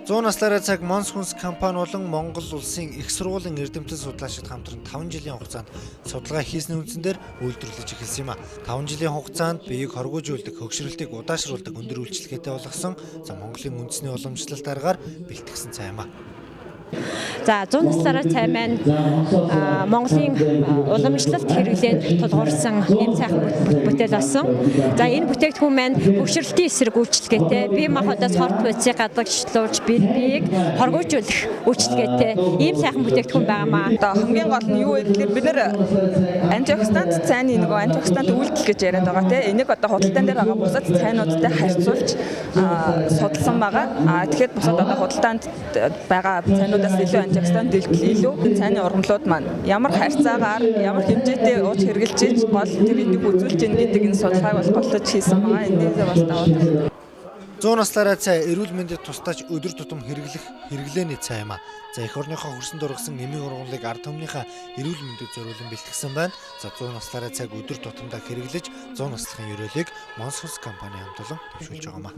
100 наслаараа цаг Монс хүнс компани болон Монгол улсын их сургуулийн эрдэмтэн судлаачид хамтран 5 жилийн хугацаанд судалгаа хийсний үндсэн дээр үйлдвэрлэж эхэлсэн юм а. 5 жилийн хугацаанд биеийг хоргожүүлдэг, хөгшрөлтийг удаашруулдаг өндөр үйлчлэгээтэй болгосон Монголын үндэсний уламжлалт аргаар бэлтгэсэн цай юм а. За 100 наслаараа цай маань Монголын уламжлалт хэрэглээнд тулгуурсан нэм сайхан бүтээл болсон. За энэ бүтээгдэхүүн маань хөгшрөлтийн эсрэг үйлчлэгээтэй, бие махбодоос хорт бодисыг гадагшлуулж биеийг хоргоожуулах үйлчлэгээтэй ийм сайхан бүтээгдэхүүн байгаамаа. Одоо хамгийн гол нь юу вэ гэхээр бид нэр антиоксидант цайны антиоксидант үйлдэл гэж яриад байгаа тийм. Энийг одоо худалдаан дээр байгаа бусад цайнуудтай харьцуулж судалсан байгаа. Тэгэхээр бусад одоо худалдаанд байгаа цайнуудаас илүү антиоксидант илүү цайны ургамлууд маань ямар харьцаагаар ямар хэмжээтэй ууж хэрглэж иж гол тэр энийг үзүүлж ийн гэдэг энэ судалгааг бол голлож хийсэн байгаа. Энэсээ бас даваад 100 наслаараа цай эрүүл мэндэд тусдаж өдөр тутам хэрэглэх хэрэглээний цай юм а. За эх орныхоо хөрсөнд ургасан эмийн ургамлыг ард түмнийхээ эрүүл мэндэд зориулан бэлтгэсэн байна. За 100 наслаараа цайг өдөр тутамдаа хэрэглэж 100 наслахын ерөөлийг Монс хүнс компани хамт олон төвшүүлж байгаа юм а.